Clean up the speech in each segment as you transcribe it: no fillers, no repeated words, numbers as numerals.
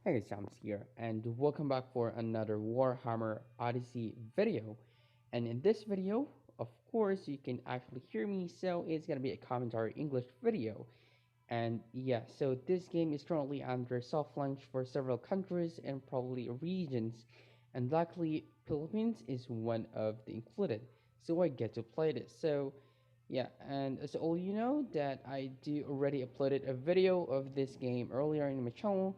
Hey guys, Jams here, and welcome back for another Warhammer Odyssey video. And in this video, of course, you can actually hear me, so it's gonna be a commentary English video. And yeah, so this game is currently under soft launch for several countries and probably regions, and luckily Philippines is one of the included, so I get to play this. So yeah, and as all you know that I do already uploaded a video of this game earlier in my channel,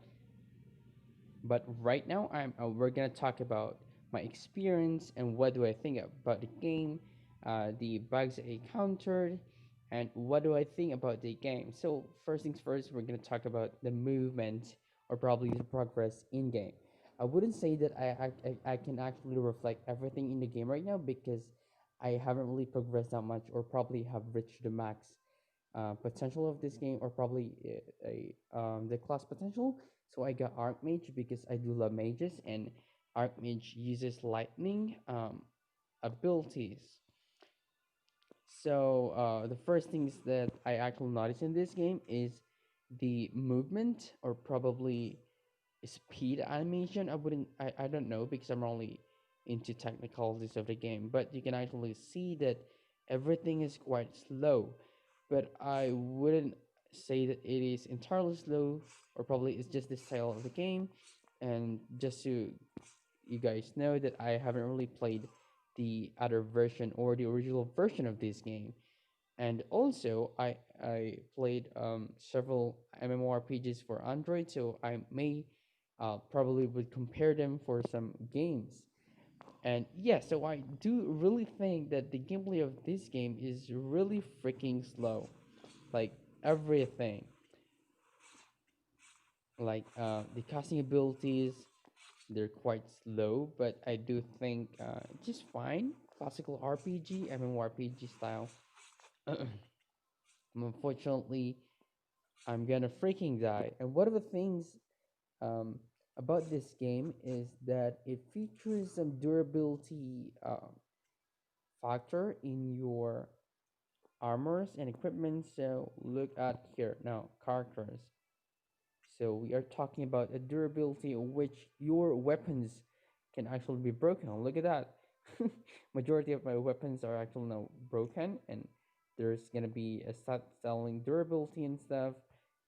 but right now, we're gonna talk about my experience and what do I think about the game, the bugs I encountered, and what do I think about the game. So first things first, we're gonna talk about the movement or probably the progress in game. I wouldn't say that I can actually reflect everything in the game right now because I haven't really progressed that much or probably have reached the max potential of this game or probably the class potential. So I got Archmage because I do love mages, and Archmage uses lightning abilities. So the first things that I actually noticed in this game is the movement or probably speed animation. I don't know because I'm only into technicalities of the game, but you can actually see that everything is quite slow. But I wouldn't say that it is entirely slow, or probably it's just the style of the game. And just so you guys know that I haven't really played the other version or the original version of this game. And also I played several MMORPGs for Android, so I may probably would compare them for some games. And yeah, so I do really think that the gameplay of this game is really freaking slow. Like everything, like the casting abilities, they're quite slow, but I do think just fine. Classical RPG, MMORPG style. Unfortunately, I'm gonna freaking die. And one of the things um, about this game is that it features some durability factor in your armors and equipment. So look at here now, characters. So we are talking about a durability in which your weapons can actually be broken. Look at that. Majority of my weapons are actually now broken, and there's gonna be a start selling durability and stuff.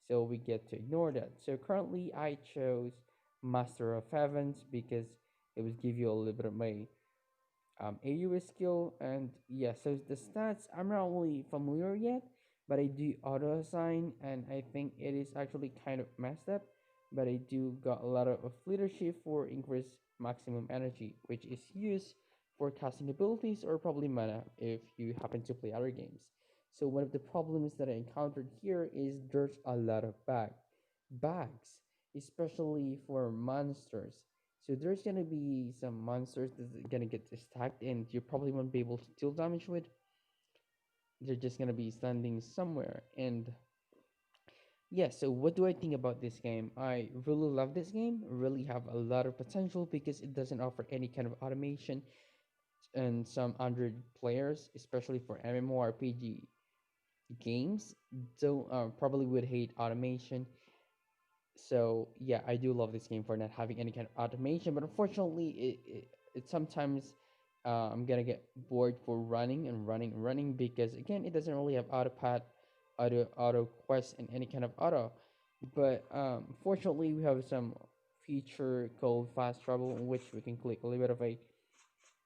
So we get to ignore that. So currently I chose Master of Heavens because it would give you a little bit of my AUS skill. And yeah, so the stats I'm not really familiar yet, but I do auto assign, and I think it is actually kind of messed up. But I do got a lot of leadership for increased maximum energy, which is used for casting abilities or probably mana if you happen to play other games. So one of the problems that I encountered here is there's a lot of bugs, especially for monsters. So there's gonna be some monsters that's gonna get stacked, and you probably won't be able to deal damage with. They're just gonna be standing somewhere. And yeah, so what do I think about this game? I really love this game. Really have a lot of potential because it doesn't offer any kind of automation, and some Android players, especially for MMORPG games, don't probably would hate automation. So yeah, I do love this game for not having any kind of automation, but unfortunately it sometimes I'm gonna get bored for running and running and running because again it doesn't really have auto path, auto quest, and any kind of auto. But fortunately we have some feature called fast travel, in which we can click a little bit of a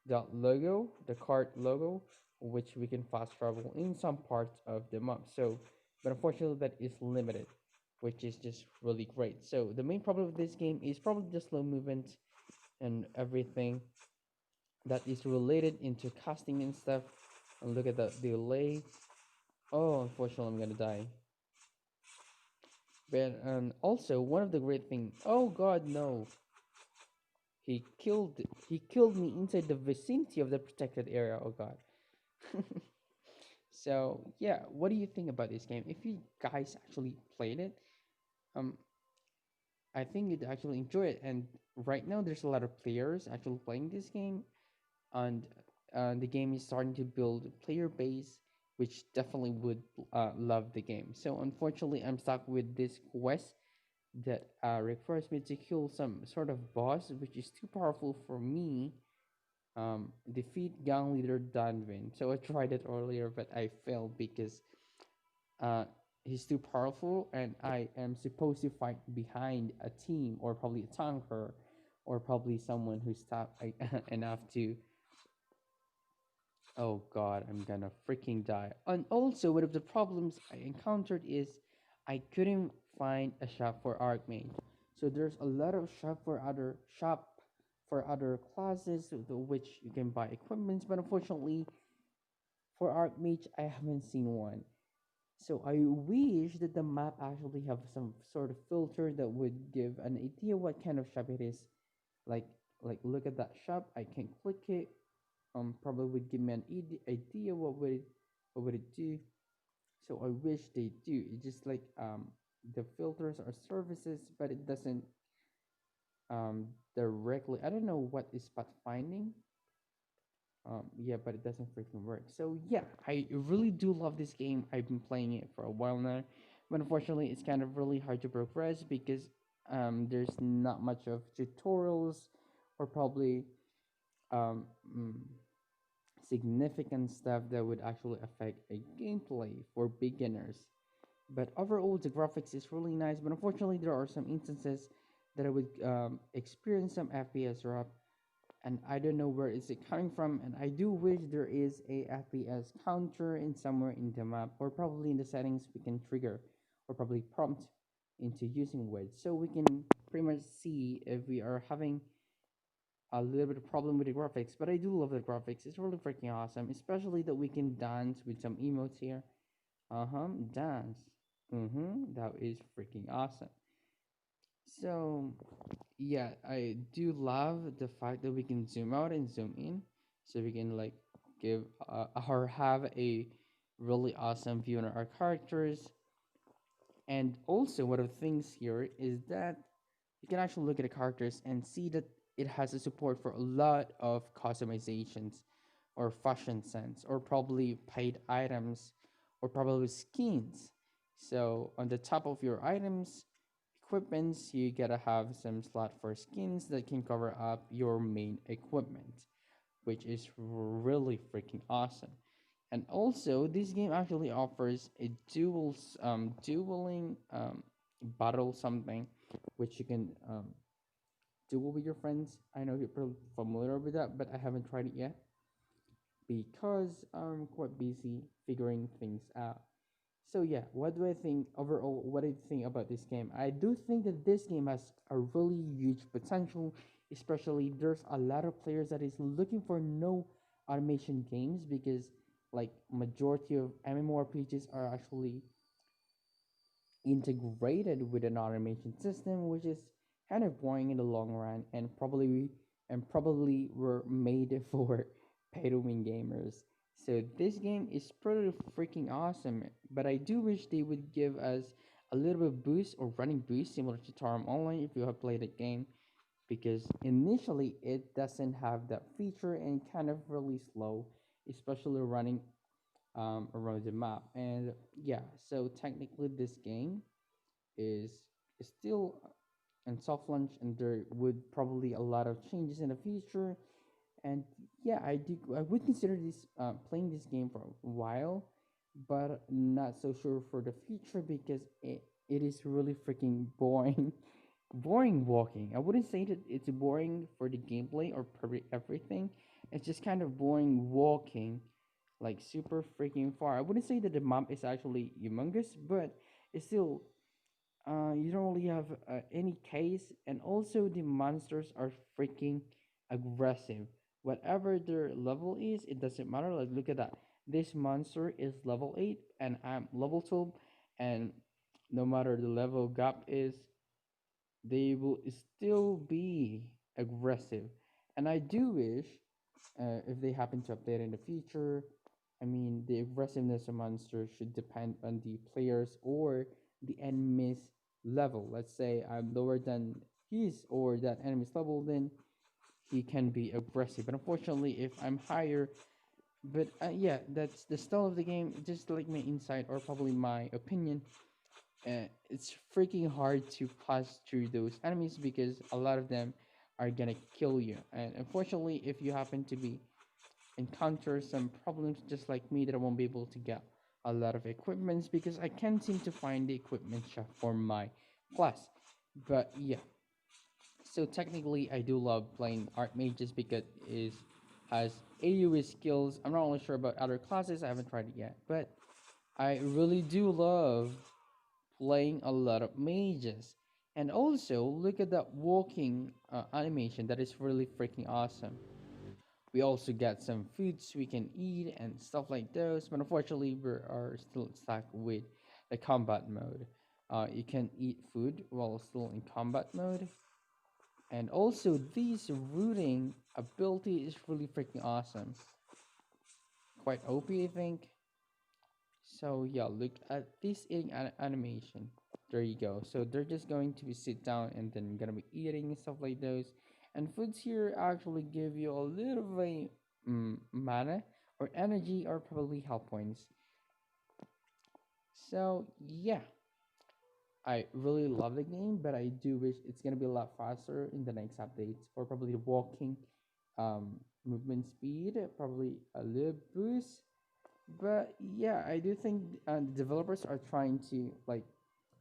dot logo, the cart logo, which we can fast travel in some parts of the map. So, but unfortunately, that is limited, which is just really great. So the main problem with this game is probably the slow movement and everything that is related into casting and stuff. And look at the delay. Oh, unfortunately, I'm gonna die. But also one of the great things. Oh God, no! He killed me inside the vicinity of the protected area. Oh God. So yeah, what do you think about this game? If you guys actually played it, um, I think you'd actually enjoy it. And right now, there's a lot of players actually playing this game, and the game is starting to build a player base, which definitely would love the game. So unfortunately, I'm stuck with this quest that requires me to kill some sort of boss, which is too powerful for me. Defeat gang leader Danvin. So I tried it earlier, but I failed because uh, he's too powerful, and I am supposed to fight behind a team or probably a tanker, or probably someone who's top enough to. Oh god, I'm gonna freaking die. And also, one of the problems I encountered is I couldn't find a shop for Archmage. So there's a lot of shop for other classes which you can buy equipments, but unfortunately for Archmage I haven't seen one. So I wish that the map actually have some sort of filter that would give an idea what kind of shop it is. Like look at that shop, I can click it, probably would give me an idea what would it do. So I wish they do. It's just like the filters are services, but it doesn't directly. I don't know what is path finding. Yeah, but it doesn't freaking work. So yeah, I really do love this game. I've been playing it for a while now, but unfortunately, it's kind of really hard to progress because there's not much of tutorials or probably um, mm, significant stuff that would actually affect a gameplay for beginners. But overall, the graphics is really nice. But unfortunately, there are some instances that I would experience some FPS drop, and I don't know where is it coming from. And I do wish there is a FPS counter in somewhere in the map, or probably in the settings we can trigger, or probably prompt into using words, so we can pretty much see if we are having a little bit of problem with the graphics. But I do love the graphics. It's really freaking awesome, especially that we can dance with some emotes here. Dance. That is freaking awesome. So yeah, I do love the fact that we can zoom out and zoom in, so we can like give or have a really awesome view on our characters. And also, one of the things here is that you can actually look at the characters and see that it has a support for a lot of customizations or fashion sense or probably paid items or probably skins. So on the top of your items, equipments, you gotta have some slot for skins that can cover up your main equipment, which is really freaking awesome. And also, this game actually offers a dueling battle something, which you can duel with your friends. I know you're probably familiar with that, but I haven't tried it yet because I'm quite busy figuring things out. So yeah, what do I think overall? What do you think about this game? I do think that this game has a really huge potential, especially there's a lot of players that is looking for no automation games because like majority of MMORPGs are actually integrated with an automation system, which is kind of boring in the long run and probably were made for pay to win gamers. So this game is pretty freaking awesome, but I do wish they would give us a little bit of boost or running boost similar to Tarum Online if you have played the game, because initially it doesn't have that feature and kind of really slow, especially running around the map. And yeah, so technically this game is still in soft launch, and there would probably a lot of changes in the future. And yeah, I would consider this playing this game for a while, but not so sure for the future because it is really freaking boring. Boring walking. I wouldn't say that it's boring for the gameplay or probably everything. It's just kind of boring walking, like super freaking far. I wouldn't say that the map is actually humongous, but it's still you don't really have any case, and also the monsters are freaking aggressive. Whatever their level is, it doesn't matter. Like look at that. This monster is level 8 and I'm level 12, and no matter the level gap is, they will still be aggressive. And I do wish if they happen to update in the future, I mean, the aggressiveness of monsters should depend on the players or the enemy's level. Let's say I'm lower than his or that enemy's level, then he can be aggressive. But unfortunately, if I'm higher, but yeah, that's the style of the game. Just like my insight or probably my opinion. it's freaking hard to pass through those enemies because a lot of them are gonna kill you. And unfortunately, if you happen to be encounter some problems just like me, that I won't be able to get a lot of equipments because I can't seem to find the equipment shop for my class. But yeah, so technically I do love playing archmages because it has AoE skills. I'm not really sure about other classes, I haven't tried it yet, but I really do love playing a lot of mages. And also look at that walking animation, that is really freaking awesome. We also get some foods we can eat and stuff like those, but unfortunately we are still stuck with the combat mode. You can eat food while still in combat mode. And also this rooting ability is really freaking awesome. Quite OP, I think. So yeah, look at this eating animation. There you go. So they're just going to be sit down and then gonna be eating and stuff like those. And foods here actually give you a little of a mana or energy or probably health points. So yeah, I really love the game, but I do wish it's gonna be a lot faster in the next updates, or probably the walking movement speed, probably a little boost. But yeah, I do think the developers are trying to like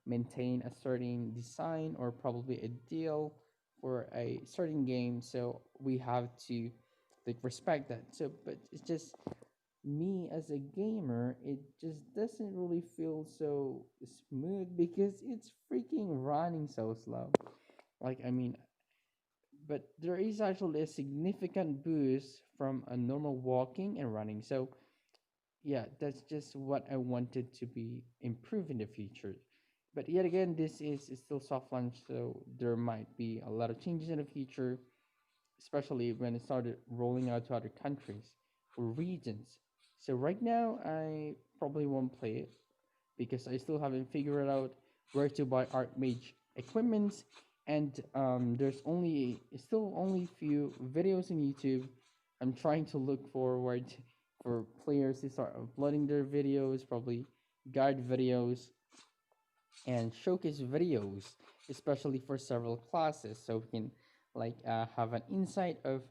maintain a certain design or probably a deal for a certain game, so we have to like respect that. So but it's just me as a gamer, it just doesn't really feel so smooth because it's freaking running so slow. Like, I mean, but there is actually a significant boost from a normal walking and running. So yeah, that's just what I wanted to be improved in the future. But yet again, this is still soft launch, so there might be a lot of changes in the future, especially when it started rolling out to other countries or regions. So right now, I probably won't play it because I still haven't figured out where to buy Archmage equipments, and there's still only few videos on YouTube. I'm trying to look forward for players to start uploading their videos, probably guide videos and showcase videos, especially for several classes, so we can like have an insight of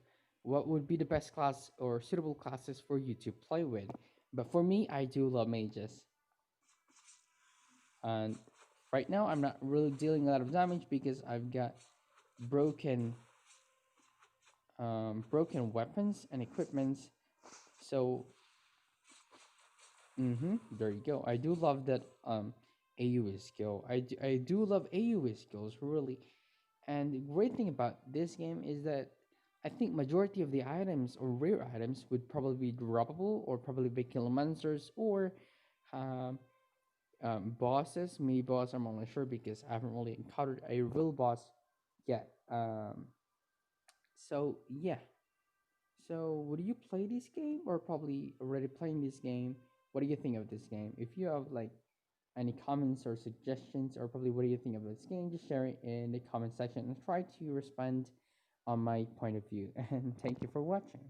what would be the best class or suitable classes for you to play with. But for me, I do love mages, and right now I'm not really dealing a lot of damage because I've got broken broken weapons and equipments. So there you go. I do love that AoE skill. I do love AoE skills really. And the great thing about this game is that I think majority of the items or rare items would probably be droppable or probably be kill monsters or um, bosses. Mini boss, I'm not sure because I haven't really encountered a real boss yet. So yeah. So would you play this game or probably already playing this game? What do you think of this game? If you have like any comments or suggestions, or probably what do you think of this game, just share it in the comment section and try to respond on my point of view. And thank you for watching.